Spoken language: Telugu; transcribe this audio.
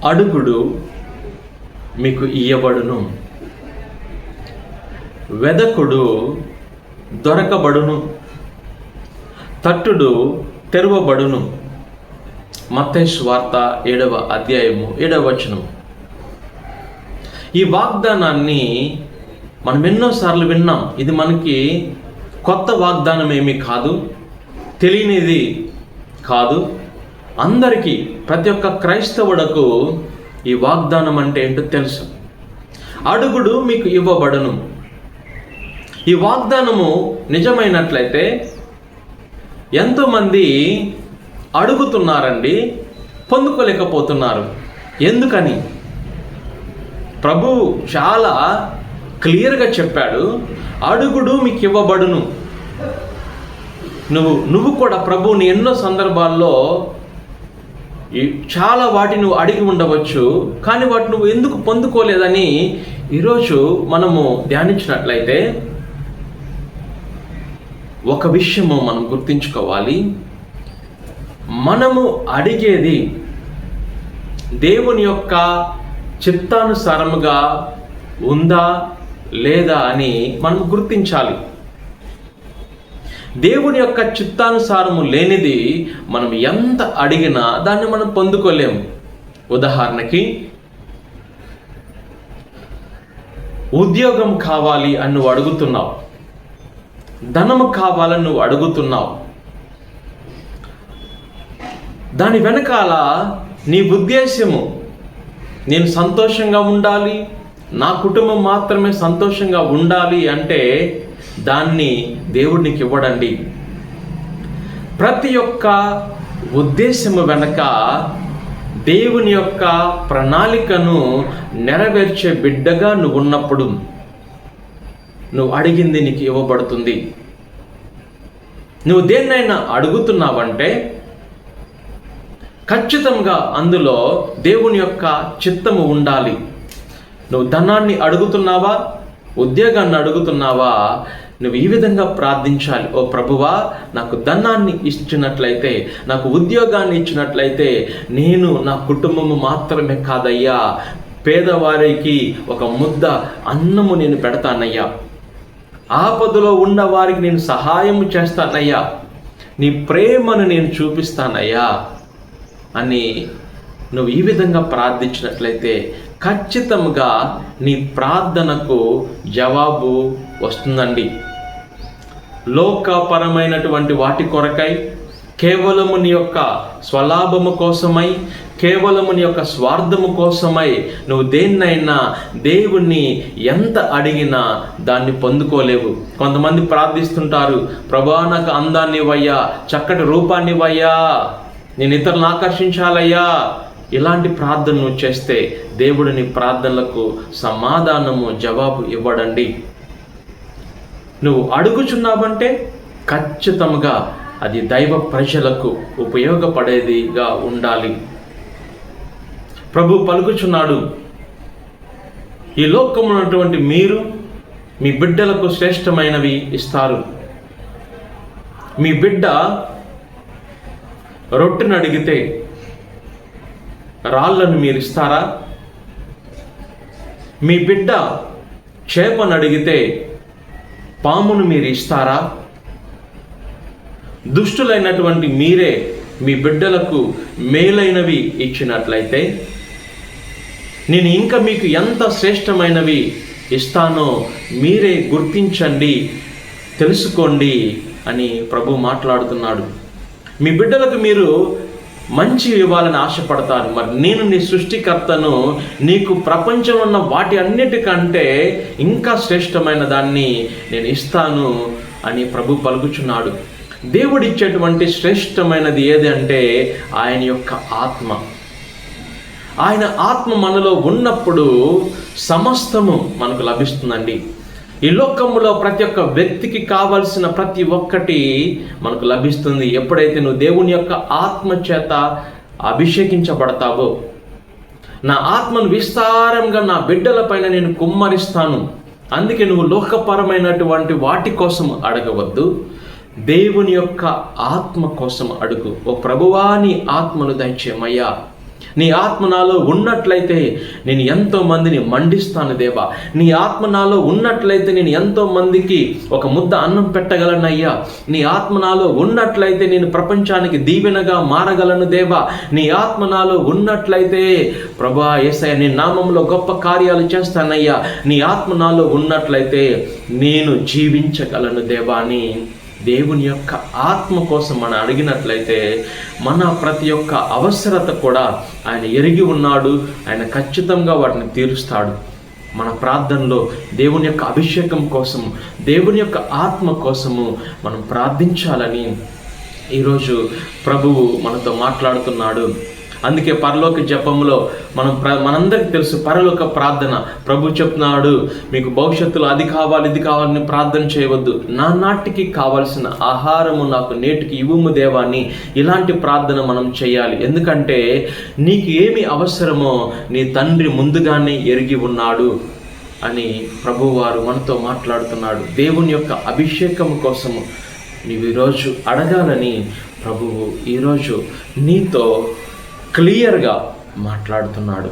అడుగుడు మీకు ఇయ్యబడును, వెదకుడు దొరకబడును, తట్టుడు తెరవబడును. మత్తయి సువార్త 7వ అధ్యాయము 7వ వచనం. ఈ వాగ్దానాన్ని మనం ఎన్నోసార్లు విన్నాం. ఇది మనకి కొత్త వాగ్దానం ఏమీ కాదు, తెలియనిది కాదు. అందరికీ, ప్రతి ఒక్క క్రైస్తవుడకు ఈ వాగ్దానం అంటే ఏంటో తెలుసు. అడుగుడు మీకు ఇవ్వబడును. ఈ వాగ్దానము నిజమైనట్లయితే ఎంతోమంది అడుగుతున్నారండి, పొందుకోలేకపోతున్నారు. ఎందుకని? ప్రభు చాలా క్లియర్గా చెప్పాడు, అడుగుడు మీకు ఇవ్వబడును. నువ్వు కూడా ప్రభువుని ఎన్నో సందర్భాల్లో చాలా వాటిని నువ్వు అడిగి ఉండవచ్చు, కానీ వాటి నువ్వు ఎందుకు పొందుకోలేదని ఈరోజు మనము ధ్యానించినట్లయితే ఒక విషయము మనం గుర్తుంచుకోవాలి. మనము అడిగేది దేవుని యొక్క చిత్తానుసారముగా ఉందా లేదా అని మనం గుర్తించాలి. దేవుని యొక్క చిత్తానుసారము లేనిది మనం ఎంత అడిగినా దాన్ని మనం పొందుకోలేము. ఉదాహరణకి, ఉద్యోగం కావాలి అని నువ్వు అడుగుతున్నావు, ధనము కావాలని నువ్వు అడుగుతున్నావు. దాని వెనకాల నీ ఉద్దేశము, నేను సంతోషంగా ఉండాలి, నా కుటుంబం మాత్రమే సంతోషంగా ఉండాలి అంటే దాన్ని దేవుడు నీకు ఇవ్వడండి. ప్రతి ఒక్క ఉద్దేశము వెనక దేవుని యొక్క ప్రణాళికను నెరవేర్చే బిడ్డగా నువ్వు ఉన్నప్పుడు నువ్వు అడిగింది నీకు ఇవ్వబడుతుంది. నువ్వు దేన్నైనా అడుగుతున్నావంటే ఖచ్చితంగా అందులో దేవుని యొక్క చిత్తము ఉండాలి. నువ్వు ధనాన్ని అడుగుతున్నావా, ఉద్యోగాన్ని అడుగుతున్నావా, నువ్వు ఈ విధంగా ప్రార్థించాలి. ఓ ప్రభువా, నాకు ధనాన్ని ఇచ్చినట్లయితే, నాకు ఉద్యోగాన్ని ఇచ్చినట్లయితే నేను నా కుటుంబము మాత్రమే కాదయ్యా, పేదవారికి ఒక ముద్ద అన్నము నేను పెడతానయ్యా, ఆపదలో ఉన్న వారికి నేను సహాయం చేస్తానయ్యా, నీ ప్రేమను నేను చూపిస్తానయ్యా అని నువ్వు ఈ విధంగా ప్రార్థించినట్లయితే ఖచ్చితంగా నీ ప్రార్థనకు జవాబు వస్తుందండి. లోకపరమైనటువంటి వాటి కొరకై, కేవలము నీ యొక్క స్వలాభము కోసమై, కేవలము నీ యొక్క స్వార్థము కోసమై నువ్వు దేన్నైనా దేవుణ్ణి ఎంత అడిగినా దాన్ని పొందుకోలేవు. కొంతమంది ప్రార్థిస్తుంటారు, ప్రభువా నాకు అందాన్ని ఇవ్వయ్యా, చక్కటి రూపాన్ని ఇవ్వయ్యా, నేను ఇతరులను ఆకర్షించాలయ్యా. ఇలాంటి ప్రార్థనలు చేస్తే దేవుడు నీ ప్రార్థనలకు సమాధానము, జవాబు ఇవ్వడండి. నువ్వు అడుగుచున్నావంటే ఖచ్చితంగా అది దైవ ప్రజలకు ఉపయోగపడేదిగా ఉండాలి. ప్రభు పలుకుచున్నాడు, ఈ లోకంలో ఉన్నటువంటి మీరు మీ బిడ్డలకు శ్రేష్టమైనవి ఇస్తారు. మీ బిడ్డ రొట్టెను అడిగితే రాళ్ళను మీరు ఇస్తారా? మీ బిడ్డ చేపను అడిగితే పామును మీరు ఇస్తారా? దుష్టులైనటువంటి మీరే మీ బిడ్డలకు మేలైనవి ఇచ్చినట్లయితే నేను ఇంకా మీకు ఎంత శ్రేష్టమైనవి ఇస్తానో మీరే గుర్తించండి, తెలుసుకోండి అని ప్రభు మాట్లాడుతున్నాడు. మీ బిడ్డలకు మీరు మంచి ఇవ్వాలని ఆశపడతాను, మరి నేను నీ సృష్టికర్తను, నీకు ప్రపంచంలో ఉన్న వాటి అన్నిటికంటే ఇంకా శ్రేష్టమైన దాన్ని నేను ఇస్తాను అని ప్రభు పలుకుచున్నాడు. దేవుడిచ్చేటువంటి శ్రేష్టమైనది ఏది అంటే ఆయన యొక్క ఆత్మ. ఆయన ఆత్మ మనలో ఉన్నప్పుడు సమస్తము మనకు లభిస్తుందండి. ఈ లోకములో ప్రతి ఒక్క వ్యక్తికి కావలసిన ప్రతి ఒక్కటి మనకు లభిస్తుంది ఎప్పుడైతే నువ్వు దేవుని యొక్క ఆత్మ చేత అభిషేకించబడతావో. నా ఆత్మను విస్తారంగా నా బిడ్డల పైన నేను కుమ్మరిస్తాను, అందుకే నువ్వు లోకపరమైనటువంటి వాటి కోసం అడగవద్దు, దేవుని యొక్క ఆత్మ కోసం అడుగు. ఓ ప్రభువా నీ ఆత్మను దయచేయమయ్యా, నీ ఆత్మ నాలో ఉన్నట్లయితే నేను ఎంతో మందిని మండిస్తాను దేవా. నీ ఆత్మ నాలో ఉన్నట్లయితే నేను ఎంతో మందికి ఒక ముద్ద అన్నం పెట్టగలనయ్యా. నీ ఆత్మ నాలో ఉన్నట్లయితే నేను ప్రపంచానికి దీవెనగా మారగలను దేవా. నీ ఆత్మ నాలో ఉన్నట్లయితే ప్రభువా యేసయ్య నీ నామంలో గొప్ప కార్యాలు చేస్తానయ్యా. నీ ఆత్మ నాలో ఉన్నట్లయితే నేను జీవించగలను దేవా అని దేవుని యొక్క ఆత్మ కోసం మనం అడిగినట్లయితే మన ప్రతి ఒక్క అవసరత కూడా ఆయన ఎరిగి ఉన్నాడు. ఆయన ఖచ్చితంగా వాటిని తీరుస్తాడు. మన ప్రార్థనలో దేవుని యొక్క అభిషేకం కోసము, దేవుని యొక్క ఆత్మ కోసము మనం ప్రార్థించాలని ఈరోజు ప్రభువు మనతో మాట్లాడుతున్నాడు. అందుకే పరలోక జపంలో మనందరికి తెలుసు పరలోక ప్రార్థన. ప్రభు చెప్తున్నాడు, మీకు భవిష్యత్తులో అది కావాలి ఇది కావాలని ప్రార్థన చేయవద్దు, నా నాటికి కావాల్సిన ఆహారము నాకు నేటికి ఇవ్వుము దేవా అని ఇలాంటి ప్రార్థన మనం చేయాలి. ఎందుకంటే నీకు ఏమి అవసరమో నీ తండ్రి ముందుగానే ఎరిగి ఉన్నాడు అని ప్రభువారు మనతో మాట్లాడుతున్నాడు. దేవుని యొక్క అభిషేకం కోసము నీవు ఈరోజు అడగాలని ప్రభువు ఈరోజు నీతో క్లియర్గా మాట్లాడుతున్నాడు.